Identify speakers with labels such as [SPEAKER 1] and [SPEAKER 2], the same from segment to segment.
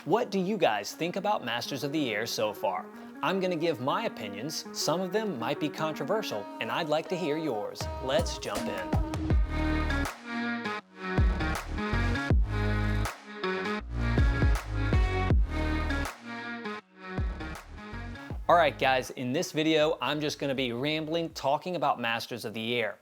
[SPEAKER 1] What do you guys think about Masters of the Air so far? I'm going to give my opinions. Some of them might be controversial, and I'd like to hear yours. Let's jump in. Alright guys, in this video, I'm just going to be rambling, talking about Masters of the Air.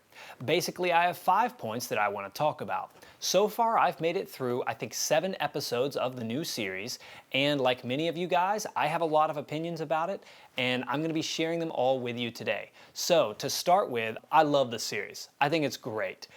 [SPEAKER 1] Basically, I have 5 points that I want to talk about. So far, I've made it through, I think, 7 episodes of the new series, and like many of you guys, I have a lot of opinions about it, and I'm going to be sharing them all with you today. So, to start with, I love the series. I think it's great.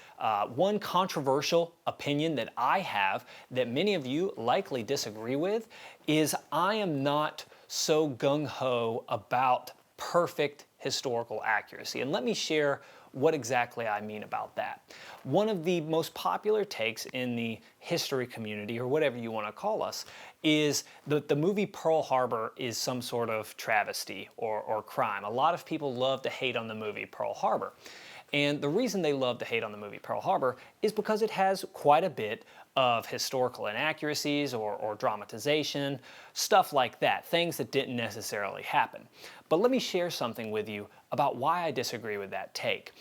[SPEAKER 1] One controversial opinion that I have that many of you likely disagree with is I am not so gung-ho about perfect historical accuracy. And let me share what exactly I mean about that. One of the most popular takes in the history community, or whatever you want to call us, is that the movie Pearl Harbor is some sort of travesty or crime. A lot of people love to hate on the movie Pearl Harbor. And the reason they love to hate on the movie Pearl Harbor is because it has quite a bit of historical inaccuracies or dramatization, stuff like that, things that didn't necessarily happen. But let me share something with you about why I disagree with that take.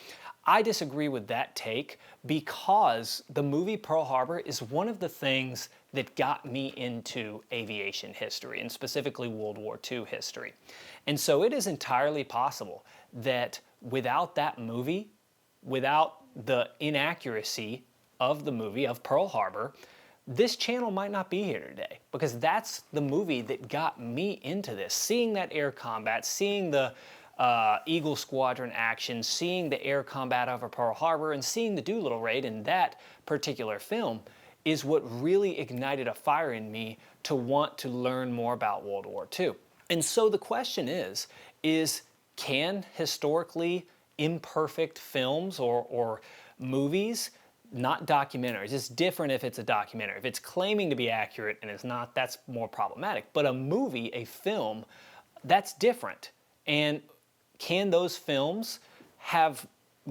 [SPEAKER 1] I disagree with that take because the movie Pearl Harbor is one of the things that got me into aviation history, and specifically World War II history. And so it is entirely possible that without that movie, without the inaccuracy of the movie, of Pearl Harbor, this channel might not be here today, because that's the movie that got me into this. Seeing that air combat, seeing the Eagle Squadron action, seeing the air combat over Pearl Harbor, and seeing the Doolittle raid in that particular film is what really ignited a fire in me to want to learn more about World War II. And so the question is can historically imperfect films or movies, not documentaries. It's different if it's a documentary. If it's claiming to be accurate and it's not, that's more problematic. But a movie, a film, that's different. And can those films have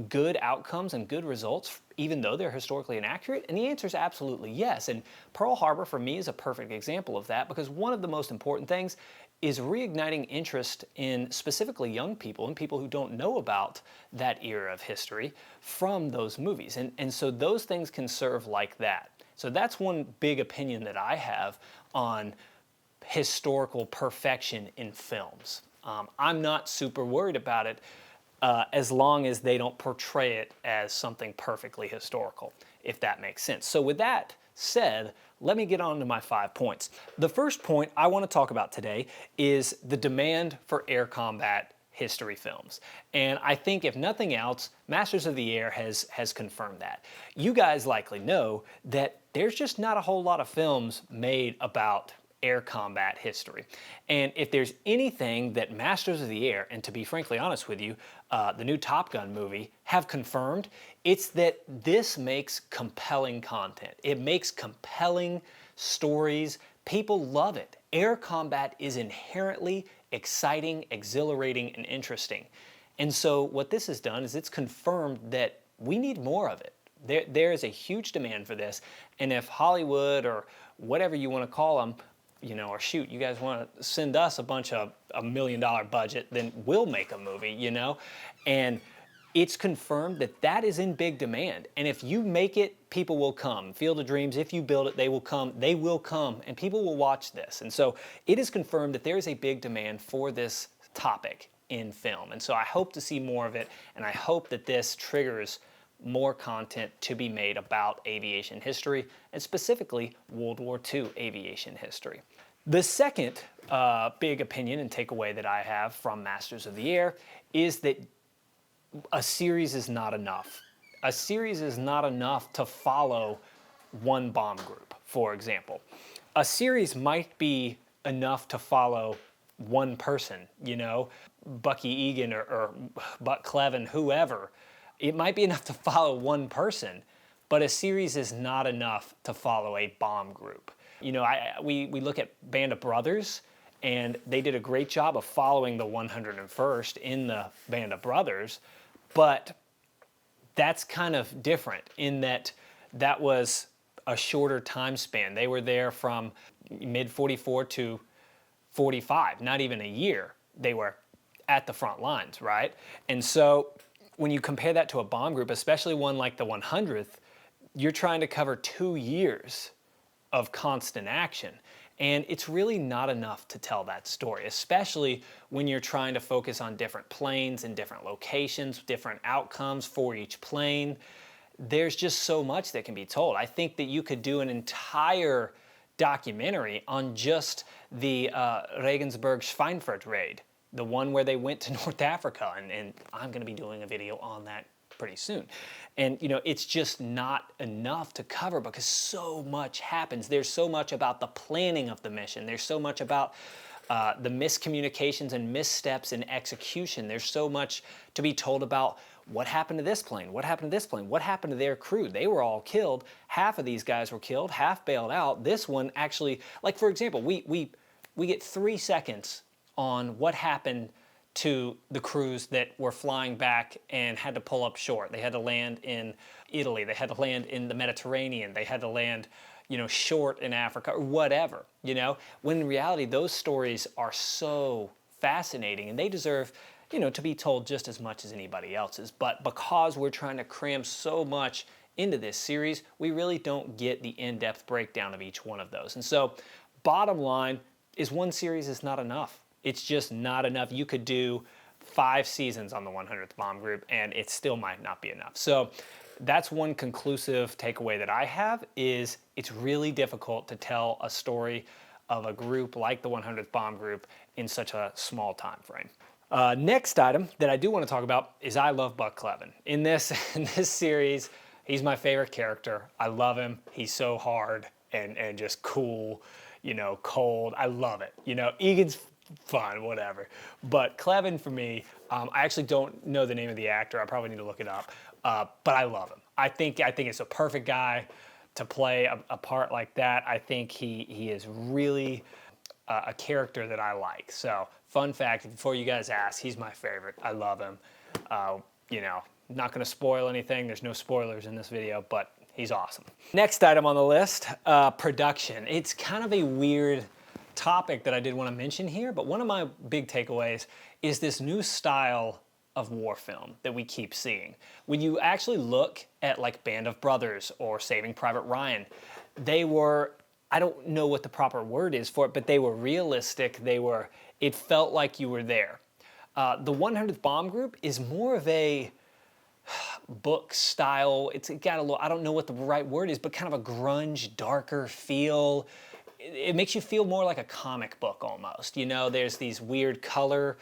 [SPEAKER 1] good outcomes and good results even though they're historically inaccurate? And the answer is absolutely yes. And Pearl Harbor for me is a perfect example of that, because one of the most important things is reigniting interest in specifically young people and people who don't know about that era of history from those movies. And so those things can serve like that. So that's one big opinion that I have on historical perfection in films. I'm not super worried about it as long as they don't portray it as something perfectly historical, if that makes sense. So with that said, let me get on to my 5 points. The first point I want to talk about today is the demand for air combat history films. And I think if nothing else, Masters of the Air has confirmed that. You guys likely know that there's just not a whole lot of films made about air combat history. And if there's anything that Masters of the Air, and to be frankly honest with you, the new Top Gun movie have confirmed, it's that this makes compelling content. It makes compelling stories. People love it. Air combat is inherently exciting, exhilarating, and interesting. And so what this has done is it's confirmed that we need more of it. There is a huge demand for this, and if Hollywood or whatever you want to call them, or shoot, you guys want to send us a bunch of $1 million budget, then we'll make a movie, And it's confirmed that that is in big demand. And if you make it, people will come. Field of Dreams, if you build it, they will come. They will come, and people will watch this. And so it is confirmed that there is a big demand for this topic in film. And so I hope to see more of it, and I hope that this triggers more content to be made about aviation history, and specifically World War II aviation history. The second big opinion and takeaway that I have from Masters of the Air is that a series is not enough. A series is not enough to follow one bomb group, for example. A series might be enough to follow one person, Bucky Egan or Buck Cleven, whoever. It might be enough to follow one person, but a series is not enough to follow a bomb group. We look at Band of Brothers, and they did a great job of following the 101st in the Band of Brothers, but that's kind of different in that that was a shorter time span. They were there from mid 44 to 45, not even a year, they were at the front lines, right? And so when you compare that to a bomb group, especially one like the 100th, you're trying to cover 2 years of constant action. And it's really not enough to tell that story, especially when you're trying to focus on different planes and different locations, different outcomes for each plane. There's just so much that can be told. I think that you could do an entire documentary on just the Regensburg-Schweinfurt raid, the one where they went to North Africa, and I'm going to be doing a video on that pretty soon. And you know, it's just not enough to cover because so much happens. There's so much about the planning of the mission. There's so much about the miscommunications and missteps in execution. There's so much to be told about what happened to this plane, what happened to this plane, what happened to their crew. They were all killed. Half of these guys were killed, half bailed out. This one actually, like for example, we get 3 seconds on what happened to the crews that were flying back and had to pull up short. They had to land in Italy. They had to land in the Mediterranean. They had to land, you know, short in Africa or whatever, you know, when in reality, those stories are so fascinating and they deserve, you know, to be told just as much as anybody else's. But because we're trying to cram so much into this series, we really don't get the in-depth breakdown of each one of those. And so bottom line is one series is not enough. It's just not enough. You could do 5 seasons on the 100th Bomb Group and it still might not be enough. So that's one conclusive takeaway that I have is it's really difficult to tell a story of a group like the 100th Bomb Group in such a small time frame. Next item that I do want to talk about is I love Buck Clevin. In this series, he's my favorite character. I love him. He's so hard and just cool, you know, cold. I love it. You know, Egan's fun, whatever. But Clevin for me, I actually don't know the name of the actor. I probably need to look it up. But I love him. I think it's a perfect guy to play a part like that. I think he is really a character that I like. So fun fact, before you guys ask, he's my favorite. I love him. You know, not going to spoil anything. There's no spoilers in this video, but he's awesome. Next item on the list, production. It's kind of a weird topic that I did want to mention here, but one of my big takeaways is this new style of war film that we keep seeing. When you actually look at like Band of Brothers or Saving Private Ryan, they were, I don't know what the proper word is for it, but they were realistic. It felt like you were there. The 100th Bomb Group is more of a book style. It's got a little, I don't know what the right word is, but kind of a grunge, darker feel. It makes you feel more like a comic book almost. You know, there's these weird color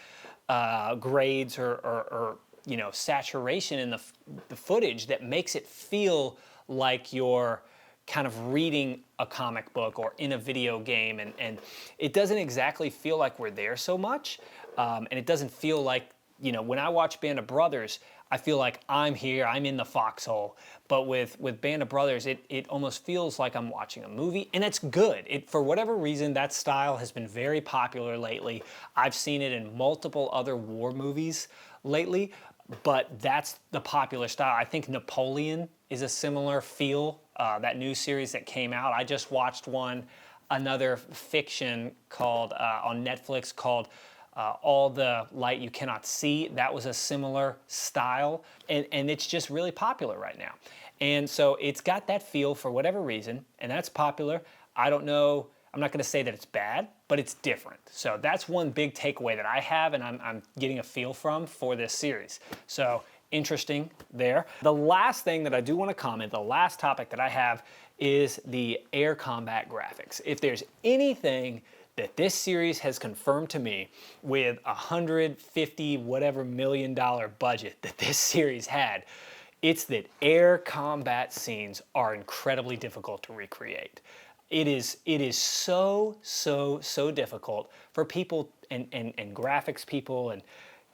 [SPEAKER 1] grades or you know, saturation in the footage that makes it feel like you're kind of reading a comic book or in a video game, and it doesn't exactly feel like we're there so much, and it doesn't feel like, you know, when I watch Band of Brothers, I feel like I'm here, I'm in the foxhole. But with Band of Brothers, it almost feels like I'm watching a movie, and it's good. For whatever reason, that style has been very popular lately. I've seen it in multiple other war movies lately, but that's the popular style. I think Napoleon is a similar feel, that new series that came out. I just watched another fiction called on Netflix called All the Light You Cannot See. That was a similar style, and it's just really popular right now. And so it's got that feel for whatever reason, and that's popular. I don't know, I'm not gonna say that it's bad, but it's different. So that's one big takeaway that I have and I'm getting a feel from for this series. So interesting there. The last thing that I do wanna comment, the last topic that I have is the air combat graphics. If there's anything that this series has confirmed to me with $150 whatever million budget that this series had, it's that air combat scenes are incredibly difficult to recreate. It is so difficult for people and graphics people and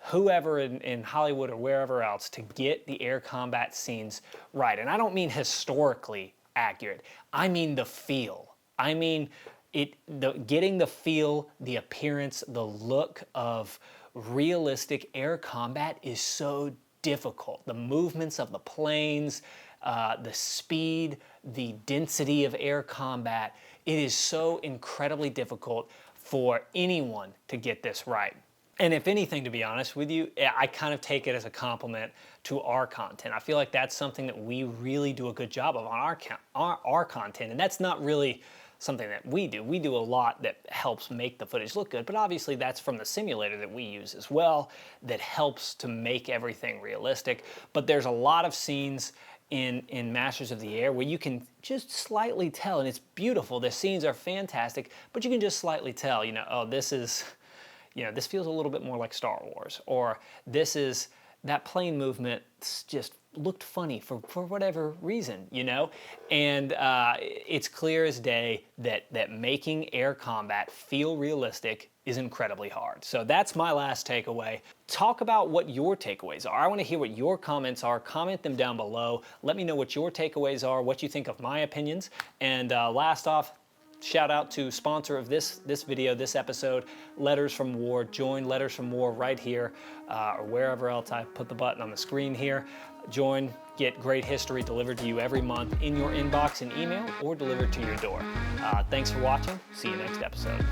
[SPEAKER 1] whoever in Hollywood or wherever else to get the air combat scenes right. And I don't mean historically accurate. I mean the feel. I mean getting the feel, the appearance, the look of realistic air combat is so difficult. The movements of the planes, the speed, the density of air combat, It is so incredibly difficult for anyone to get this right. And if anything, to be honest with you, I kind of take it as a compliment to our content. I feel like that's something that we really do a good job of on our content, and that's not really something that we do. We do a lot that helps make the footage look good, but obviously that's from the simulator that we use as well that helps to make everything realistic. But there's a lot of scenes in Masters of the Air where you can just slightly tell, and it's beautiful. The scenes are fantastic, but you can just slightly tell, oh, this is, this feels a little bit more like Star Wars, or that plane movement just looked funny for whatever reason, And it's clear as day that making air combat feel realistic is incredibly hard. So that's my last takeaway. Talk about what your takeaways are. I want to hear what your comments are. Comment them down below. Let me know what your takeaways are, what you think of my opinions. And last off, shout out to sponsor of this video, this episode, Letters from War. Join Letters from War right here or wherever else. I put the button on the screen here. Join, get great history delivered to you every month in your inbox and email or delivered to your door. Thanks for watching. See you next episode.